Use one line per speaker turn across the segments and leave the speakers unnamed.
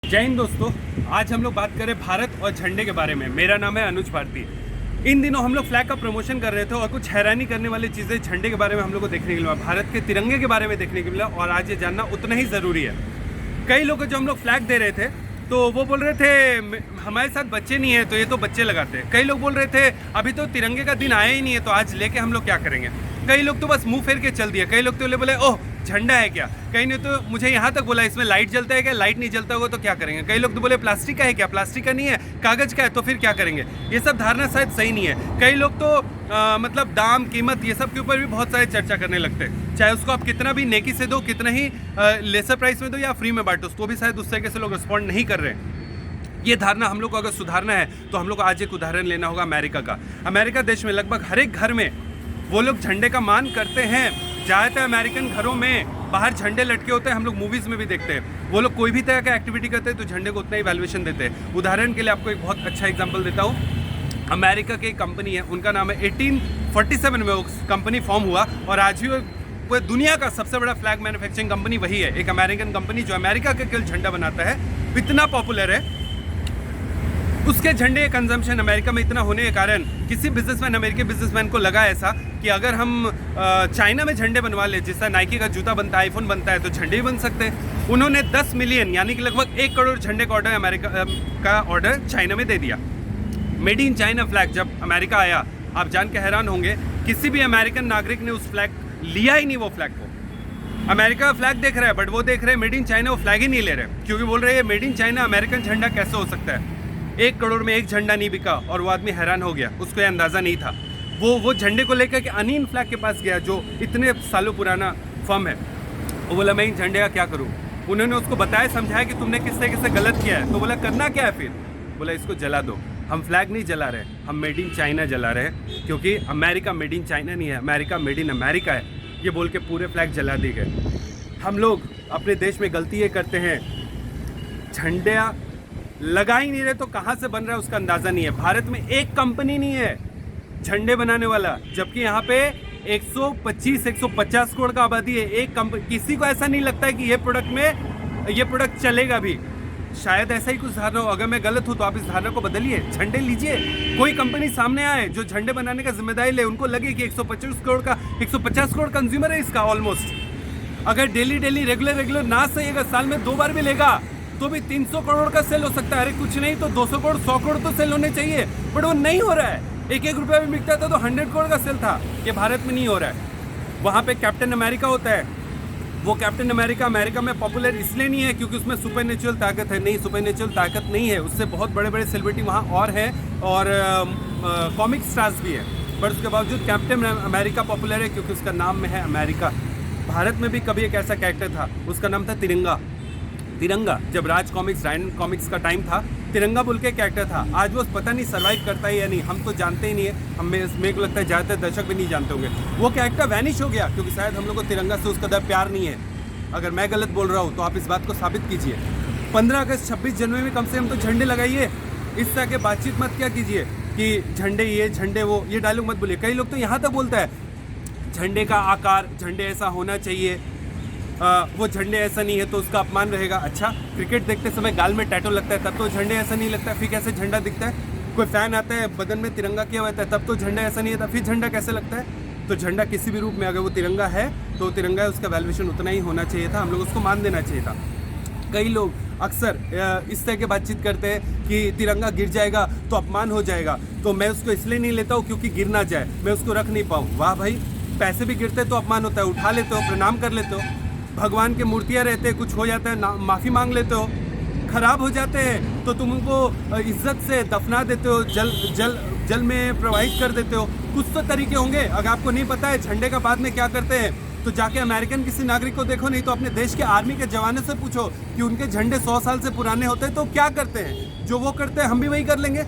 जय हिंद दोस्तों। आज हम लोग बात करें भारत और झंडे के बारे में। मेरा नाम है अनुज भारती। इन दिनों हम लोग फ्लैग का प्रमोशन कर रहे थे और कुछ हैरानी करने वाली चीज़ें झंडे के बारे में हम लोग को देखने को मिला, भारत के तिरंगे के बारे में देखने को मिला, और आज ये जानना उतना ही ज़रूरी है। कई लोग जो हम लोग फ्लैग दे रहे थे तो वो बोल रहे थे हमारे साथ बच्चे नहीं है तो ये तो बच्चे लगाते हैं। कई लोग बोल रहे थे अभी तो तिरंगे का दिन आया ही नहीं है तो आज लेके हम लोग क्या करेंगे। कई लोग तो बस मुंह फेर के चल दिए। कई लोग तो बोले ओह झंडा है क्या। कई ने तो मुझे यहाँ तक बोला इसमें लाइट जलता है क्या, लाइट नहीं जलता होगा तो क्या करेंगे। कई लोग तो बोले प्लास्टिक का है क्या, प्लास्टिक का नहीं है, कागज का है तो फिर क्या करेंगे। ये सब धारणा शायद सही नहीं है। कई लोग तो मतलब दाम कीमत ये सब के ऊपर भी बहुत सारे चर्चा करने लगते हैं। चाहे उसको आप कितना भी नेकी से दो, कितना ही लेसर प्राइस में दो या फ्री में बांटो, तो भी शायद उस तरीके से लोग रिस्पॉन्ड नहीं कर रहे हैं। ये धारणा हम लोग को अगर सुधारना है तो हम लोग को आज एक उदाहरण लेना होगा अमेरिका का। अमेरिका देश में लगभग हर एक घर में वो लोग झंडे का मान करते हैं। ज़्यादातर अमेरिकन घरों में बाहर झंडे लटके होते हैं, हम लोग मूवीज़ में भी देखते हैं। वो लोग कोई भी तरह का एक्टिविटी करते हैं तो झंडे को उतना ही वैल्यूएशन देते हैं। उदाहरण के लिए आपको एक बहुत अच्छा एग्जांपल देता हूँ। अमेरिका की एक कंपनी है, उनका नाम है 1847 में वो कंपनी फॉर्म हुआ और आज भी वो दुनिया का सबसे बड़ा फ्लैग मैन्युफैक्चरिंग कंपनी वही है। एक अमेरिकन कंपनी जो अमेरिका के केवल झंडा बनाता है, इतना पॉपुलर है। उसके झंडे कंजम्पशन अमेरिका में इतना होने के कारण किसी बिजनेसमैन, अमेरिकी बिजनेसमैन को लगा ऐसा कि अगर हम चाइना में झंडे बनवा ले, जिससे नाइकी का जूता बनता है, आईफोन बनता है, तो झंडे भी बन सकते हैं। उन्होंने 10 मिलियन यानी कि लगभग 1 करोड़ झंडे का ऑर्डर अमेरिका का ऑर्डर चाइना में दे दिया। मेड इन चाइना फ्लैग जब अमेरिका आया, आप जान के हैरान होंगे किसी भी अमेरिकन नागरिक ने उस फ्लैग लिया ही नहीं। वो फ्लैग को अमेरिका का फ्लैग देख रहा है बट वो देख रहे हैं मेड इन चाइना, वो फ्लैग ही नहीं ले रहे क्योंकि बोल रहे हैं मेड इन चाइना अमेरिकन झंडा कैसे हो सकता है। 1 करोड़ में एक झंडा नहीं बिका और वो आदमी हैरान हो गया, उसको ये अंदाज़ा नहीं था। वो झंडे को लेकर के अनियन फ्लैग के पास गया जो इतने सालों पुराना फर्म है। वो बोला मैं इन झंडे का क्या करूँ। उन्होंने उसको बताया, समझाया कि तुमने किस तरीके से गलत किया है। तो बोला करना क्या है फिर। बोला इसको जला दो। हम फ्लैग नहीं जला रहे, हम मेड इन चाइना जला रहे हैं क्योंकि अमेरिका मेड इन चाइना नहीं है, अमेरिका मेड इन अमेरिका है। ये बोल के पूरे फ्लैग जला दिए गए। हम लोग अपने देश में गलती ये करते हैं, झंडा लगा ही नहीं रहे तो कहाँ से बन रहा है उसका अंदाज़ा नहीं है। भारत में एक कंपनी नहीं है झंडे बनाने वाला, जबकि यहाँ पे 125-150 करोड़ का आबादी है। एक कंपनी, किसी को ऐसा नहीं लगता है कि ये प्रोडक्ट चलेगा भी। शायद ऐसा ही कुछ धारणा हो। अगर मैं गलत हूँ तो आप इस धारणा को बदलिए, झंडे लीजिए। कोई कंपनी सामने आए जो झंडे बनाने का जिम्मेदारी ले, उनको लगे कि 150 करोड़ कंज्यूमर है इसका ऑलमोस्ट। अगर डेली रेगुलर ना सही, अगर साल में 2 बार भी लेगा तो भी 300 करोड़ का सेल हो सकता है। अरे कुछ नहीं तो 200 करोड़ 100 करोड़ तो सेल होने चाहिए, बट वो नहीं हो रहा है। 1-1 रुपया भी बिकता था तो 100 करोड़ का सेल था। ये भारत में नहीं हो रहा है। वहाँ पे कैप्टन अमेरिका होता है, वो कैप्टन अमेरिका अमेरिका में पॉपुलर इसलिए नहीं है क्योंकि उसमें सुपर नेचुरल ताकत है। नहीं, सुपर नेचुरल ताकत नहीं है, उससे बहुत बड़े बड़े सेलिब्रिटी वहाँ और हैं और कॉमिक स्टार्स भी है। बट उसके बावजूद कैप्टन अमेरिका पॉपुलर है क्योंकि उसका नाम में है अमेरिका। भारत में भी कभी एक ऐसा कैरेक्टर था, उसका नाम था तिरंगा। जब राज कॉमिक्स का टाइम था, तिरंगा बोल के कैरेक्टर था। आज वो पता नहीं सर्वाइव करता है या नहीं, हम तो जानते ही नहीं है। मेरे को लगता है ज़्यादातर दर्शक भी नहीं जानते होंगे। वो कैरेक्टर वैनिश हो गया क्योंकि शायद हम लोग को तिरंगा से उसका कदर प्यार नहीं है। अगर मैं गलत बोल रहा हूँ तो आप इस बात को साबित कीजिए। 15 अगस्त 26 जनवरी में कम से कम तो झंडे लगाइए। इस तरह के बातचीत मत क्या कीजिए कि झंडे ये झंडे वो, ये डायलॉग मत बोलिए। कई लोग तो यहाँ तक बोलता है झंडे का आकार, झंडे ऐसा होना चाहिए, वो झंडे ऐसा नहीं है तो उसका अपमान रहेगा। अच्छा, क्रिकेट देखते समय गाल में टैटू लगता है तब तो झंडे ऐसा नहीं लगता, फिर कैसे झंडा दिखता है। कोई फैन आता है बदन में तिरंगा किया हुआ है तब तो झंडा ऐसा नहीं होता, फिर झंडा कैसे लगता है। तो झंडा किसी भी रूप में अगर वो तिरंगा है तो तिरंगा है, उसका वैल्यूएशन उतना ही होना चाहिए था, हम लोग उसको मान देना चाहिए था। कई लोग अक्सर इस तरह की बातचीत करते हैं कि तिरंगा गिर जाएगा तो अपमान हो जाएगा, तो मैं उसको इसलिए नहीं लेता हूँ क्योंकि गिर ना जाए, मैं उसको रख नहीं पाऊँ। वाह भाई, पैसे भी गिरते तो अपमान होता है, उठा लेते हो, प्रणाम कर लेते हो। भगवान के मूर्तियाँ रहते हैं, कुछ हो जाता है माफ़ी मांग लेते हो। खराब हो जाते हैं तो तुम उनको इज्जत से दफना देते हो, जल में प्रवाहित कर देते हो। कुछ तो तरीके होंगे। अगर आपको नहीं पता है झंडे का बाद में क्या करते हैं तो जाके अमेरिकन किसी नागरिक को देखो, नहीं तो अपने देश के आर्मी के जवानों से पूछो कि उनके झंडे 100 साल से पुराने होते हैं तो क्या करते हैं। जो वो करते हैं हम भी वही कर लेंगे।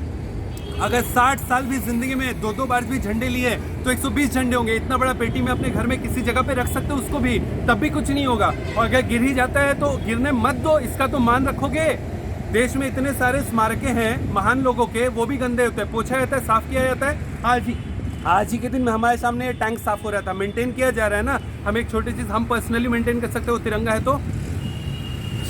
अगर 60 साल भी जिंदगी में 2-2 बार भी झंडे लिए तो 120 झंडे होंगे। इतना बड़ा पेटी में अपने घर में किसी जगह पे रख सकते हो उसको भी, तब भी कुछ नहीं होगा। और अगर गिर ही जाता है तो गिरने मत दो, इसका तो मान रखोगे। देश में इतने सारे स्मारके हैं महान लोगों के, वो भी गंदे होते हैं, पोछा जाता है, साफ किया जाता है। आज ही के दिन में हमारे सामने ये टैंक साफ हो रहा था, मेंटेन किया जा रहा है ना। हम एक छोटी चीज़ हम पर्सनली मेंटेन कर सकते हो, तिरंगा है तो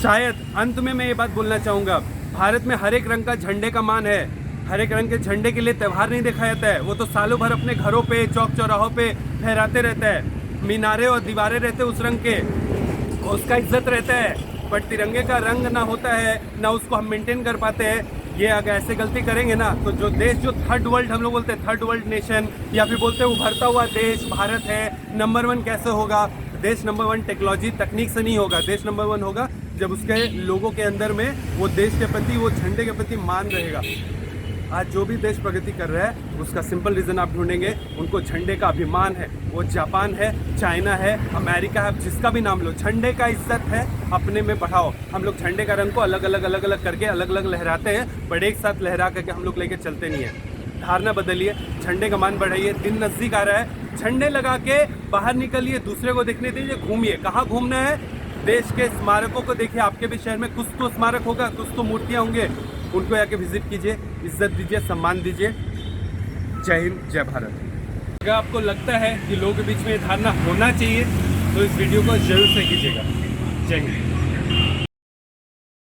शायद अंत में मैं ये बात बोलना चाहूँगा, भारत में हर एक रंग का झंडे का मान है। हर एक रंग के झंडे के लिए त्यौहार नहीं देखा जाता है, वो तो सालों भर अपने घरों पे, चौक चौराहों पे फहराते रहता है। मीनारे और दीवारें रहते उस रंग के, उसका इज्जत रहता है। बट तिरंगे का रंग ना होता है, ना उसको हम मेंटेन कर पाते हैं। ये अगर ऐसे गलती करेंगे ना, तो जो देश, जो थर्ड वर्ल्ड हम लोग बोलते हैं, थर्ड वर्ल्ड नेशन, या फिर बोलते हैं उभरता हुआ देश भारत है, नंबर 1 कैसे होगा? देश नंबर 1 टेक्नोलॉजी तकनीक से नहीं होगा। देश नंबर 1 होगा जब उसके लोगों के अंदर में वो देश के प्रति, वो झंडे के प्रति मान रहेगा। आज जो भी देश प्रगति कर रहा है उसका सिंपल रीज़न आप ढूंढेंगे, उनको झंडे का अभिमान है। वो जापान है, चाइना है, अमेरिका है, जिसका भी नाम लो, झंडे का इज्जत है, अपने में बढ़ाओ। हम लोग झंडे का रंग को अलग अलग करके अलग अलग लहराते हैं, बट एक साथ लहरा करके हम लोग लेके चलते नहीं है। धारणा बदलिए, झंडे का मान बढ़ाइए। दिन नज़दीक आ रहा है, झंडे लगा के बाहर निकलिए, दूसरे को देखने दीजिए, घूमिए। कहाँ घूमना है? देश के स्मारकों को देखिए। आपके भी शहर में कुछ तो स्मारक होगा, कुछ तो मूर्तियाँ होंगे, उनको जाके विजिट कीजिए, इज्जत दीजिए, सम्मान दीजिए। जय हिंद, जय भारत। अगर आपको लगता है कि लोगों के बीच में ये धारणा होना चाहिए तो इस वीडियो को जरूर से कीजिएगा। जय हिंद।